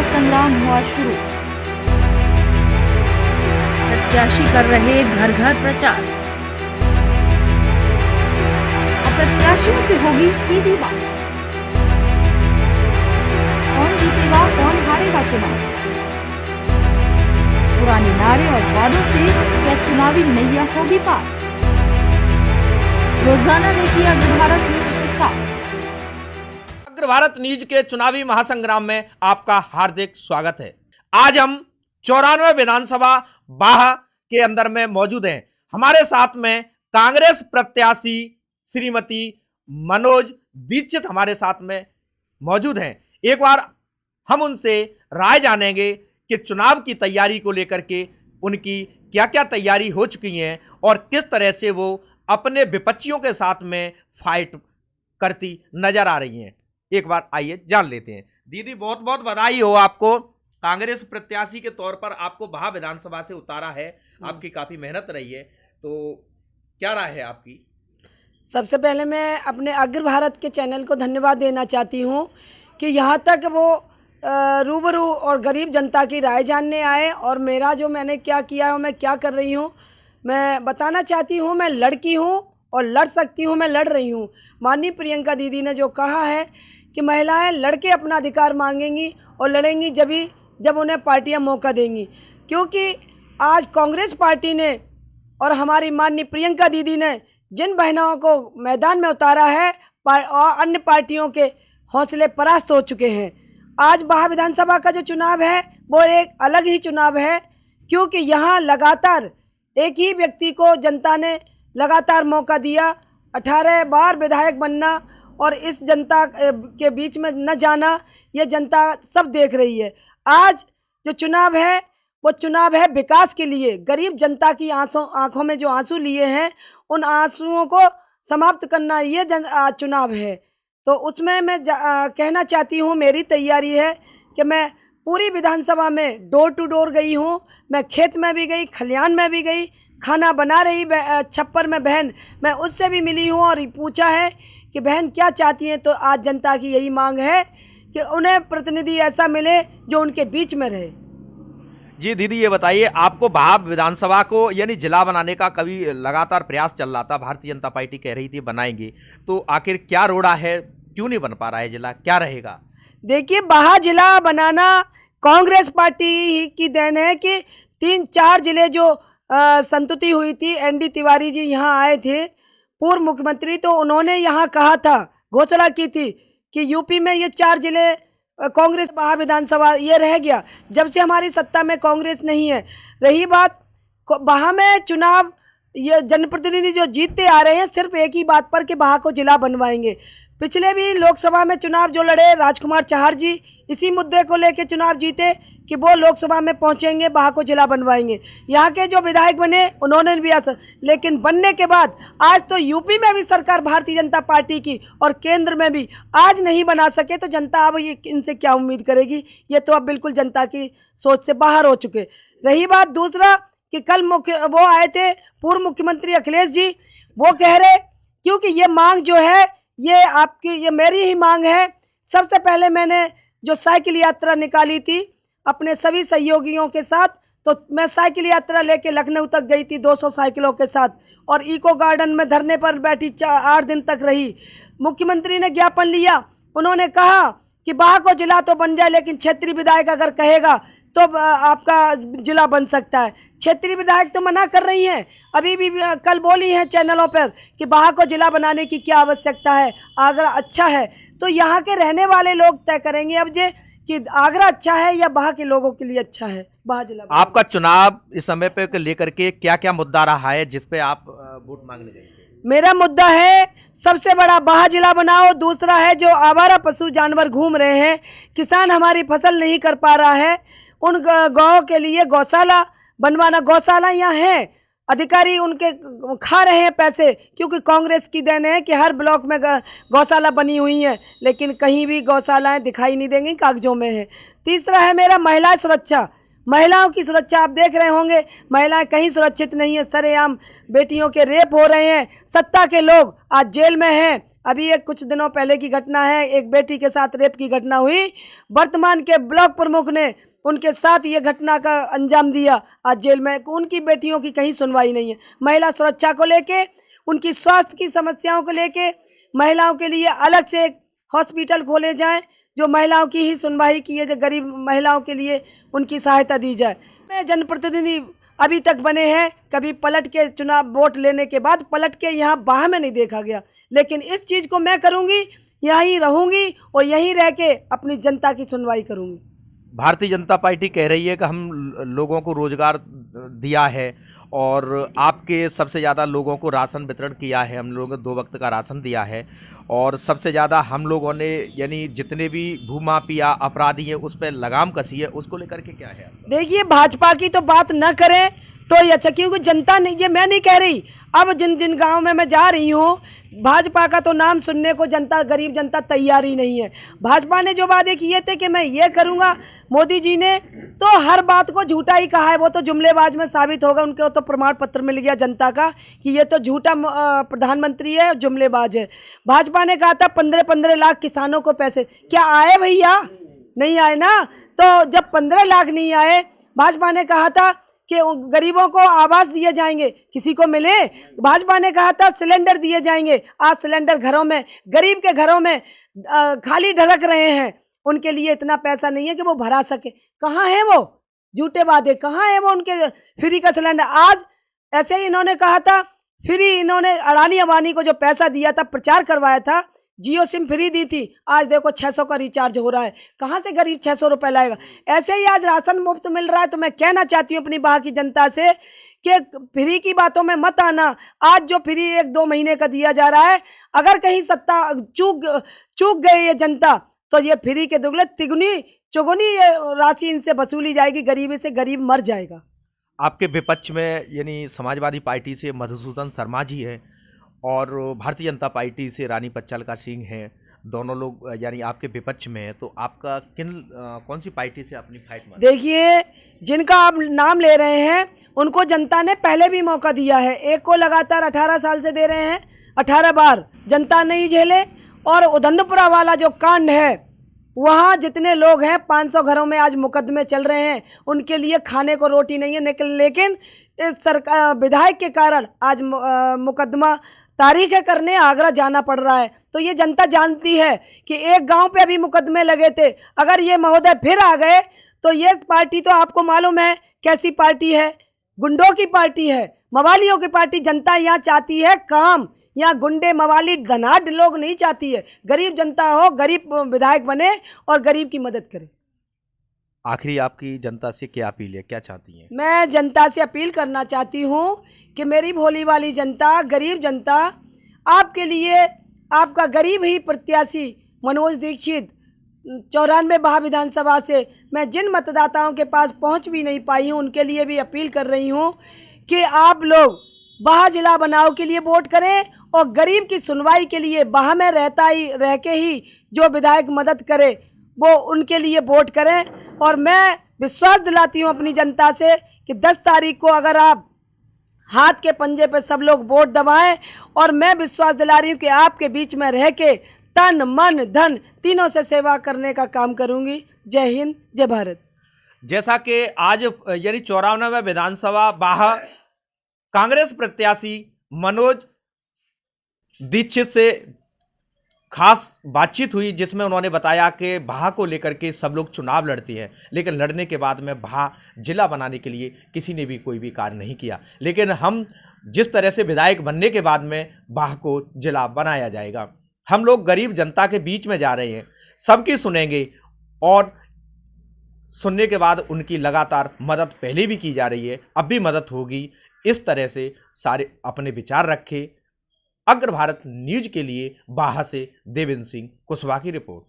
महासंग्राम हुआ शुरू। प्रत्याशी कर रहे घर घर प्रचार। प्रत्याशियों से होगी सीधी बात। कौन जीतेगा कौन हारेगा चुनाव? पुराने नारे और वादों से क्या चुनावी नैया होगी पार? रोजाना देखिए अग्र भारत न्यूज के साथ। अग्र भारत न्यूज के चुनावी महासंग्राम में आपका हार्दिक स्वागत है। आज हम 94 विधानसभा बाह के अंदर में मौजूद हैं। हमारे साथ में कांग्रेस प्रत्याशी श्रीमती मनोज दीक्षित हमारे साथ में मौजूद हैं। एक बार हम उनसे राय जानेंगे कि चुनाव की तैयारी को लेकर के उनकी क्या क्या तैयारी हो चुकी है और किस तरह से वो अपने विपक्षियों के साथ में फाइट करती नजर आ रही हैं। एक बार आइए जान लेते हैं। दीदी, बहुत बहुत बधाई हो आपको। कांग्रेस प्रत्याशी के तौर पर आपको बाह विधानसभा से उतारा है। आपकी काफी मेहनत रही है, तो क्या राय है आपकी? सबसे पहले मैं अपने अग्र भारत के चैनल को धन्यवाद देना चाहती हूँ कि यहाँ तक वो रूबरू और गरीब जनता की राय जानने आए और मेरा जो मैंने क्या किया है, मैं क्या कर रही हूँ, मैं बताना चाहती हूँ। मैं लड़की हूँ और लड़ सकती हूँ, मैं लड़ रही हूँ। माननीय प्रियंका दीदी ने जो कहा है कि महिलाएं लड़के अपना अधिकार मांगेंगी और लड़ेंगी जब उन्हें पार्टियां मौका देंगी, क्योंकि आज कांग्रेस पार्टी ने और हमारी माननीय प्रियंका दीदी ने जिन बहनों को मैदान में उतारा है और अन्य पार्टियों के हौसले परास्त हो चुके हैं। आज बाह विधानसभा का जो चुनाव है वो एक अलग ही चुनाव है, क्योंकि यहाँ लगातार एक ही व्यक्ति को जनता ने लगातार मौका दिया। 18 बार विधायक बनना और इस जनता के बीच में न जाना, ये जनता सब देख रही है। आज जो चुनाव है वो चुनाव है विकास के लिए। गरीब जनता की आंखों में जो आंसू लिए हैं, उन आंसुओं को समाप्त करना ये चुनाव है। तो उसमें मैं कहना चाहती हूँ, मेरी तैयारी है कि मैं पूरी विधानसभा में डोर टू डोर गई हूँ। मैं खेत में भी गई, खलियान में भी गई, खाना बना रही छप्पर में बहन, मैं उससे भी मिली हूँ और पूछा है कि बहन क्या चाहती हैं। तो आज जनता की यही मांग है कि उन्हें प्रतिनिधि ऐसा मिले जो उनके बीच में रहे। जी दीदी, ये बताइए, आपको बाह विधानसभा को यानी जिला बनाने का कभी लगातार प्रयास चल रहा था, भारतीय जनता पार्टी कह रही थी बनाएंगे, तो आखिर क्या रोड़ा है, क्यों नहीं बन पा रहा है जिला, क्या रहेगा? देखिए, बाह जिला बनाना कांग्रेस पार्टी की देन है कि 3-4 जिले जो संतुति हुई थी, एनडी तिवारी जी यहाँ आए थे, पूर्व मुख्यमंत्री, तो उन्होंने यहाँ कहा था, घोषणा की थी कि यूपी में ये 4 जिले कांग्रेस बाह विधानसभा ये रह गया। जब से हमारी सत्ता में कांग्रेस नहीं है। रही बात बाह में चुनाव, ये जनप्रतिनिधि जो जीतते आ रहे हैं सिर्फ एक ही बात पर कि बाह को जिला बनवाएंगे। पिछले भी लोकसभा में चुनाव जो लड़े राजकुमार चाहर जी, इसी मुद्दे को लेकर चुनाव जीते कि वो लोकसभा में पहुंचेंगे, बाह को जिला बनवाएंगे। यहाँ के जो विधायक बने उन्होंने भी असर, लेकिन बनने के बाद आज तो यूपी में भी सरकार भारतीय जनता पार्टी की और केंद्र में भी आज नहीं बना सके, तो जनता अब ये इनसे क्या उम्मीद करेगी? ये तो अब बिल्कुल जनता की सोच से बाहर हो चुके। रही बात दूसरा कि कल वो आए थे पूर्व मुख्यमंत्री अखिलेश जी, वो कह रहे, क्योंकि ये मांग जो है ये मेरी ही मांग है। सबसे पहले मैंने जो साइकिल यात्रा निकाली थी अपने सभी सहयोगियों के साथ, तो मैं साइकिल यात्रा लेके लखनऊ तक गई थी 200 साइकिलों के साथ, और इको गार्डन में धरने पर बैठी 8 दिन तक रही। मुख्यमंत्री ने ज्ञापन लिया, उन्होंने कहा कि बाह को जिला तो बन जाए, लेकिन क्षेत्रीय विधायक अगर कहेगा तो आपका जिला बन सकता है। क्षेत्रीय विधायक तो मना कर रही हैं। अभी भी कल बोली हैं चैनलों पर कि बाह को जिला बनाने की क्या आवश्यकता है, आगरा अच्छा है। तो यहाँ के रहने वाले लोग तय करेंगे अब कि आगरा अच्छा है या बाह के लोगों के लिए अच्छा है बाह जिला। आपका चुनाव इस समय पे लेकर के क्या क्या मुद्दा रहा है जिस पे आप वोट मांगने गए? मेरा मुद्दा है, सबसे बड़ा बाह जिला बनाओ। दूसरा है जो आवारा पशु जानवर घूम रहे हैं, किसान हमारी फसल नहीं कर पा रहा है, उन गौ के लिए गौशाला बनवाना। गौशाला यहाँ है, अधिकारी उनके खा रहे हैं पैसे, क्योंकि कांग्रेस की देन है कि हर ब्लॉक में गौशाला बनी हुई है, लेकिन कहीं भी गौशालाएं दिखाई नहीं देंगी, कागजों में है। तीसरा है मेरा महिला सुरक्षा। महिलाओं की सुरक्षा आप देख रहे होंगे, महिलाएं कहीं सुरक्षित नहीं है, सरेआम बेटियों के रेप हो रहे हैं। सत्ता के लोग आज जेल में हैं, अभी एक कुछ दिनों पहले की घटना है, एक बेटी के साथ रेप की घटना हुई, वर्तमान के ब्लॉक प्रमुख ने उनके साथ ये घटना का अंजाम दिया, आज जेल में। उनकी बेटियों की कहीं सुनवाई नहीं है। महिला सुरक्षा को लेके, उनकी स्वास्थ्य की समस्याओं को लेके महिलाओं के लिए अलग से एक हॉस्पिटल खोले जाएं, जो महिलाओं की ही सुनवाई की है, जो गरीब महिलाओं के लिए उनकी सहायता दी जाए। मैं जनप्रतिनिधि अभी तक बने हैं, कभी पलट के चुनाव वोट लेने के बाद पलट के यहाँ बाह में नहीं देखा गया, लेकिन इस चीज़ को मैं करूँगी, यहीं रहूँगी और यहीं रह के अपनी जनता की सुनवाई करूँगी। भारतीय जनता पार्टी कह रही है कि हम लोगों को रोजगार दिया है और आपके सबसे ज़्यादा लोगों को राशन वितरण किया है, हम लोगों को 2 वक्त का राशन दिया है और सबसे ज़्यादा हम लोगों ने यानी जितने भी भूमाफिया अपराधी हैं उस पर लगाम कसी है, उसको लेकर के क्या है? देखिए, भाजपा की तो बात न करें तो ये अच्छा, क्योंकि जनता नहीं, ये मैं नहीं कह रही, अब जिन जिन गाँव में मैं जा रही हूँ, भाजपा का तो नाम सुनने को जनता, गरीब जनता तैयार ही नहीं है। भाजपा ने जो वादे किए थे कि मैं ये करूँगा, मोदी जी ने तो हर बात को झूठा ही कहा है। वो तो जुमलेबाज में साबित होगा, उनको तो प्रमाण पत्र मिल गया जनता का कि ये तो झूठा प्रधानमंत्री है, जुमलेबाज है। भाजपा ने कहा था 15-15 लाख किसानों को पैसे, क्या आए भैया? नहीं आए ना। तो जब 15 लाख नहीं आए, भाजपा ने कहा था कि गरीबों को आवास दिए जाएंगे, किसी को मिले? भाजपा ने कहा था सिलेंडर दिए जाएंगे, आज सिलेंडर घरों में, गरीब के घरों में खाली ढलक रहे हैं, उनके लिए इतना पैसा नहीं है कि वो भरा सके। कहाँ है वो झूठे वादे, कहाँ है वो उनके फ्री का सिलेंडर? आज ऐसे ही इन्होंने कहा था फ्री, इन्होंने अडानी अंबानी को जो पैसा दिया था, प्रचार करवाया था, जियो सिम फ्री दी थी, आज देखो 600 का रिचार्ज हो रहा है, कहाँ से गरीब 600 रुपये लाएगा? ऐसे ही आज राशन मुफ्त मिल रहा है। तो मैं कहना चाहती हूँ अपनी बाह की जनता से कि फ्री की बातों में मत आना। आज जो फ्री 1-2 महीने का दिया जा रहा है, अगर कहीं सत्ता चूक गई ये जनता, तो ये फ्री के दुगले तिगुनी चौगुनी राशि इनसे वसूली जाएगी, गरीबी से गरीब मर जाएगा। आपके विपक्ष में यानी समाजवादी पार्टी से मधुसूदन शर्मा जी हैं और भारतीय जनता पार्टी से रानी पच्चलका सिंह हैं, दोनों लोग यानी आपके विपक्ष में हैं, तो आपका कौन सी पार्टी से अपनी फाइट मारी? देखिए, जिनका आप नाम ले रहे हैं उनको जनता ने पहले भी मौका दिया है। एक को लगातार 18 साल से दे रहे हैं, 18 बार जनता नहीं झेले। और उदंदपुरा वाला जो कांड है, वहाँ जितने लोग हैं 500 घरों में आज मुकदमे चल रहे हैं, उनके लिए खाने को रोटी नहीं है, लेकिन इस सरकार विधायक के कारण आज मुकदमा तारीख करने आगरा जाना पड़ रहा है। तो ये जनता जानती है कि एक गांव पे अभी मुकदमे लगे थे, अगर ये महोदय फिर आ गए तो ये पार्टी तो आपको मालूम है कैसी पार्टी है, गुंडों की पार्टी है, मवालियों की पार्टी। जनता यहाँ चाहती है काम, यहाँ गुंडे मवाली धनाढ़ लोग नहीं चाहती है। गरीब जनता हो, गरीब विधायक बने और गरीब की मदद करे। आखिरी आपकी जनता से क्या अपील है, क्या चाहती हैं? मैं जनता से अपील करना चाहती हूँ कि मेरी भोली वाली जनता, गरीब जनता, आपके लिए आपका गरीब ही प्रत्याशी मनोज दीक्षित 94 बाह विधानसभा से मैं जिन मतदाताओं के पास पहुँच भी नहीं पाई हूँ, उनके लिए भी अपील कर रही हूँ कि आप लोग बाह जिला बनाव के लिए वोट करें और गरीब की सुनवाई के लिए बाह में रह के ही जो विधायक मदद करे वो उनके लिए वोट करें। और मैं विश्वास दिलाती हूँ अपनी जनता से कि 10 तारीख को अगर आप हाथ के पंजे पे सब लोग वोट दबाएं, और मैं विश्वास दिला रही हूँ कि आपके बीच में रह के तन मन धन तीनों से सेवा करने का काम करूँगी। जय हिंद, जय भारत। जैसा कि आज यानी 94वें विधानसभा बाह कांग्रेस प्रत्याशी मनोज दीक्षित से खास बातचीत हुई, जिसमें उन्होंने बताया कि बाह को लेकर के सब लोग चुनाव लड़ते हैं, लेकिन लड़ने के बाद में बाह जिला बनाने के लिए किसी ने भी कोई भी कार्य नहीं किया। लेकिन हम जिस तरह से विधायक बनने के बाद में बाह को जिला बनाया जाएगा। हम लोग गरीब जनता के बीच में जा रहे हैं, सबकी सुनेंगे और सुनने के बाद उनकी लगातार मदद पहले भी की जा रही है, अब भी मदद होगी। इस तरह से सारे अपने विचार रखें। अग्र भारत न्यूज के लिए बाह से देवेंद्र सिंह कुशवाहा की रिपोर्ट।